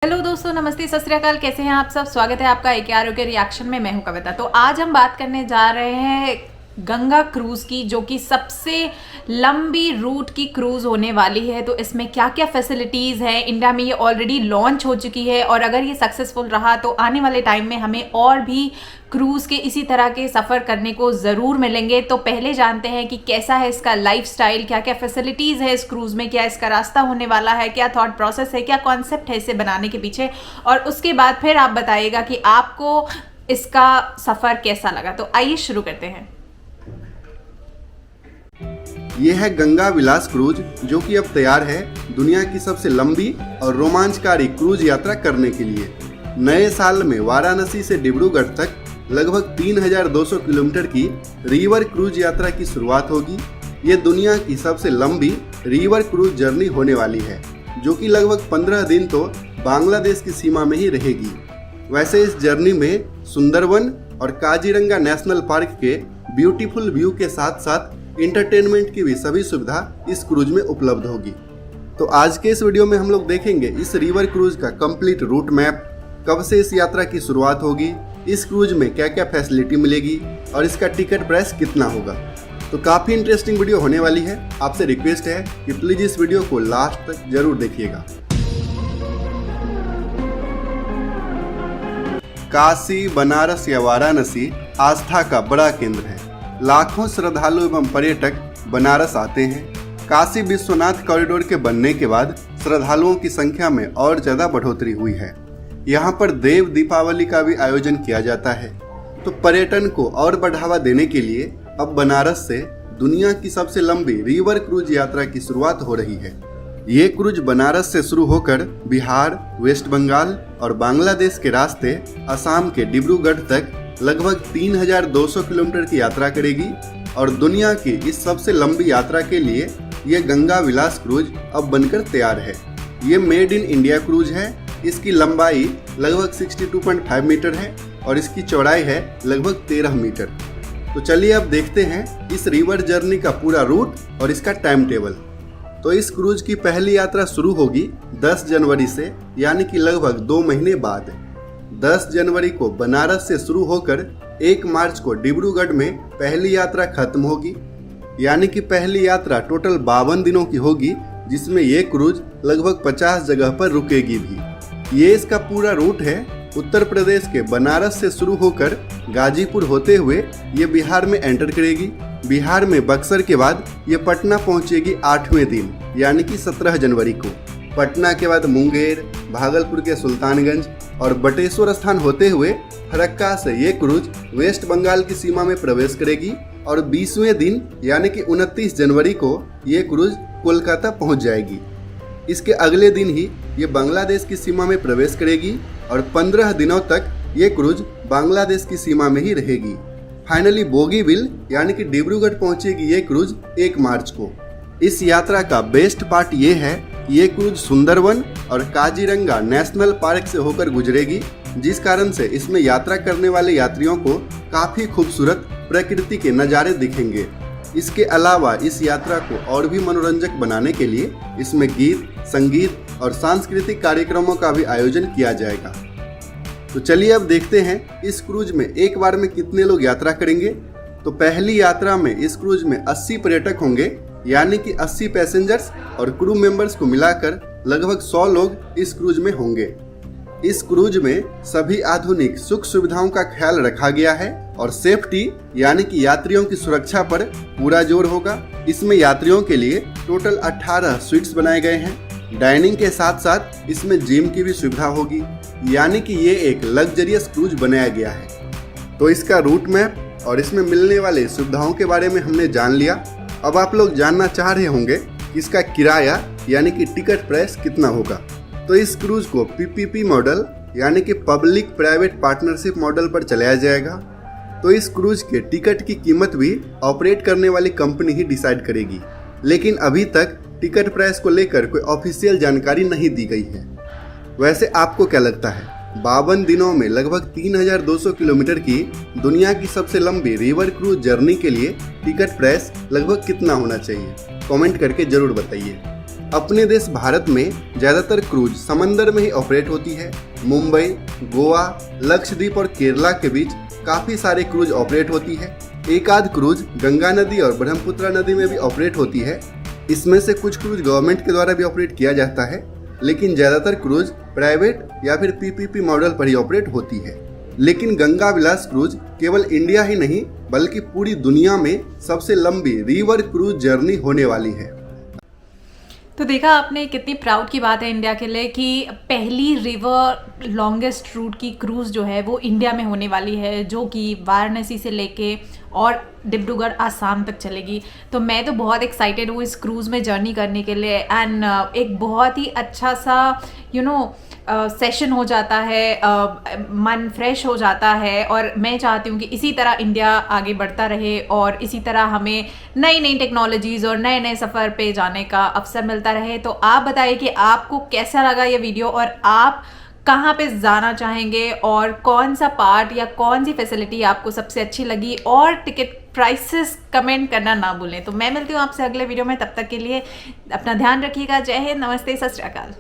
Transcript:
Hello दोस्तों, नमस्ते, सत श्री अकाल। कैसे हैं आप सब? स्वागत है आपका एक आरोग्य रिएक्शन में। मैं हूं कविता। तो आज हम बात करने जा रहे हैं गंगा क्रूज की, जो कि सबसे लंबी रूट की क्रूज होने वाली है। तो इसमें क्या क्या फैसिलिटीज़ हैं, इंडिया में ये ऑलरेडी लॉन्च हो चुकी है और अगर ये सक्सेसफुल रहा तो आने वाले टाइम में हमें और भी क्रूज़ के इसी तरह के सफ़र करने को ज़रूर मिलेंगे। तो पहले जानते हैं कि कैसा है इसका लाइफस्टाइल, क्या क्या फैसिलिटीज़ है इस क्रूज़ में, क्या इसका रास्ता होने वाला है, क्या थॉट प्रोसेस है, क्या कॉन्सेप्ट है इसे बनाने के पीछे, और उसके बाद फिर आप बताइएगा कि आपको इसका सफ़र कैसा लगा। तो आइए शुरू करते हैं। ये है गंगा विलास क्रूज, जो कि अब तैयार है दुनिया की सबसे लंबी और रोमांचकारी क्रूज यात्रा करने के लिए। नए साल में वाराणसी से डिब्रूगढ़ तक लगभग 3200 किलोमीटर की रिवर क्रूज यात्रा की शुरुआत होगी। ये दुनिया की सबसे लंबी रिवर क्रूज जर्नी होने वाली है, जो कि लगभग 15 दिन तो बांग्लादेश की सीमा में ही रहेगी। वैसे इस जर्नी में सुंदरवन और काजीरंगा नेशनल पार्क के ब्यूटीफुल व्यू के साथ साथ इंटरटेनमेंट की भी सभी सुविधा इस क्रूज में उपलब्ध होगी। तो आज के इस वीडियो में हम लोग देखेंगे इस रिवर क्रूज का कंप्लीट रूट मैप, कब से इस यात्रा की शुरुआत होगी, इस क्रूज में क्या क्या फैसिलिटी मिलेगी और इसका टिकट प्राइस कितना होगा। तो काफ़ी इंटरेस्टिंग वीडियो होने वाली है। आपसे रिक्वेस्ट है कि प्लीज़ इस वीडियो को लास्ट तक जरूर देखिएगा। काशी, बनारस या वाराणसी आस्था का बड़ा केंद्र है। लाखों श्रद्धालु एवं पर्यटक बनारस आते हैं। काशी विश्वनाथ कॉरिडोर के बनने के बाद श्रद्धालुओं की संख्या में और ज़्यादा बढ़ोतरी हुई है। यहाँ पर देव दीपावली का भी आयोजन किया जाता है। तो पर्यटन को और बढ़ावा देने के लिए अब बनारस से दुनिया की सबसे लंबी रिवर क्रूज यात्रा की शुरुआत हो रही है। ये क्रूज बनारस से शुरू होकर बिहार, वेस्ट बंगाल और बांग्लादेश के रास्ते असम के डिब्रूगढ़ तक लगभग 3200 किलोमीटर की यात्रा करेगी और दुनिया की इस सबसे लंबी यात्रा के लिए ये गंगा विलास क्रूज अब बनकर तैयार है। ये मेड इन इंडिया क्रूज है। इसकी लंबाई लगभग 62.5 मीटर है और इसकी चौड़ाई है लगभग 13 मीटर। तो चलिए अब देखते हैं इस रिवर जर्नी का पूरा रूट और इसका टाइम टेबल। तो इस क्रूज की पहली यात्रा शुरू होगी 10 जनवरी से, यानी कि लगभग 2 महीने बाद। 10 जनवरी को बनारस से शुरू होकर 1 मार्च को डिब्रूगढ़ में पहली यात्रा खत्म होगी, यानी कि पहली यात्रा टोटल 52 दिनों की होगी, जिसमें ये क्रूज लगभग 50 जगह पर रुकेगी भी। ये इसका पूरा रूट है। उत्तर प्रदेश के बनारस से शुरू होकर गाजीपुर होते हुए ये बिहार में एंटर करेगी। बिहार में बक्सर के बाद ये पटना पहुंचेगी 8वें दिन, यानी कि 17 जनवरी को। पटना के बाद मुंगेर, भागलपुर के सुल्तानगंज और बटेश्वर स्थान होते हुए फरक्का से ये क्रूज वेस्ट बंगाल की सीमा में प्रवेश करेगी और 20वें दिन यानी कि 29 जनवरी को ये क्रूज कोलकाता पहुंच जाएगी। इसके अगले दिन ही ये बांग्लादेश की सीमा में प्रवेश करेगी और 15 दिनों तक ये क्रूज बांग्लादेश की सीमा में ही रहेगी। फाइनली बोगीबिल यानी कि डिब्रूगढ़ पहुंचेगी ये क्रूज 1 मार्च को। इस यात्रा का बेस्ट पार्ट ये है कि ये क्रूज सुंदरवन और काजीरंगा नेशनल पार्क से होकर गुजरेगी, जिस कारण से इसमें यात्रा करने वाले यात्रियों को काफ़ी खूबसूरत प्रकृति के नज़ारे दिखेंगे। इसके अलावा इस यात्रा को और भी मनोरंजक बनाने के लिए इसमें गीत, संगीत और सांस्कृतिक कार्यक्रमों का भी आयोजन किया जाएगा। तो चलिए अब देखते हैं इस क्रूज में एक बार में कितने लोग यात्रा करेंगे। तो पहली यात्रा में इस क्रूज में 80 पर्यटक होंगे, यानी कि 80 पैसेंजर्स और क्रू मेंबर्स को मिलाकर लगभग 100 लोग इस क्रूज में होंगे। इस क्रूज में सभी आधुनिक सुख सुविधाओं का ख्याल रखा गया है और सेफ्टी यानी कि यात्रियों की सुरक्षा पर पूरा जोर होगा। इसमें यात्रियों के लिए टोटल 18 स्वीट्स बनाए गए हैं। डाइनिंग के साथ साथ इसमें जिम की भी सुविधा होगी, यानी कि ये एक लग्जरियस क्रूज बनाया गया है। तो इसका रूट मैप और इसमें मिलने वाले सुविधाओं के बारे में हमने जान लिया। अब आप लोग जानना चाह रहे होंगे कि इसका किराया यानी कि टिकट प्राइस कितना होगा। तो इस क्रूज को पीपीपी मॉडल यानी कि पब्लिक प्राइवेट पार्टनरशिप मॉडल पर चलाया जाएगा। तो इस क्रूज के टिकट की कीमत भी ऑपरेट करने वाली कंपनी ही डिसाइड करेगी, लेकिन अभी तक टिकट प्राइस को लेकर कोई ऑफिशियल जानकारी नहीं दी गई है। वैसे आपको क्या लगता है, 52 दिनों में लगभग 3200 किलोमीटर की दुनिया की सबसे लंबी रिवर क्रूज जर्नी के लिए टिकट प्राइस लगभग कितना होना चाहिए? कमेंट करके जरूर बताइए। अपने देश भारत में ज़्यादातर क्रूज समंदर में ही ऑपरेट होती है। मुंबई, गोवा, लक्षद्वीप और केरला के बीच काफ़ी सारे क्रूज ऑपरेट होती है। एक आध क्रूज गंगा नदी और ब्रह्मपुत्रा नदी में भी ऑपरेट होती है। इसमें से कुछ क्रूज गवर्नमेंट के द्वारा भी ऑपरेट किया जाता है, लेकिन ज़्यादातर क्रूज प्राइवेट या फिर पीपीपी मॉडल पर ही ऑपरेट होती है। लेकिन गंगा विलास क्रूज केवल इंडिया ही नहीं बल्कि पूरी दुनिया में सबसे लंबी रिवर क्रूज जर्नी होने वाली है। तो देखा आपने, कितनी प्राउड की बात है इंडिया के लिए कि पहली रिवर लॉन्गेस्ट रूट की क्रूज़ जो है वो इंडिया में होने वाली है, जो कि वाराणसी से लेके और डिब्रूगढ़ आसाम तक चलेगी। तो मैं तो बहुत एक्साइटेड हूँ इस क्रूज़ में जर्नी करने के लिए। एंड एक बहुत ही अच्छा सा सेशन हो जाता है, मन फ्रेश हो जाता है। और मैं चाहती हूँ कि इसी तरह इंडिया आगे बढ़ता रहे और इसी तरह हमें नई नई टेक्नोलॉजीज़ और नए नए सफ़र पे जाने का अवसर मिलता रहे। तो आप बताइए कि आपको कैसा लगा ये वीडियो और आप कहाँ पे जाना चाहेंगे और कौन सा पार्ट या कौन सी फैसिलिटी आपको सबसे अच्छी लगी, और टिकट प्राइसेस कमेंट करना ना भूलें। तो मैं मिलती हूँ आपसे अगले वीडियो में, तब तक के लिए अपना ध्यान रखिएगा। जय हिंद, नमस्ते, सत श्री अकाल।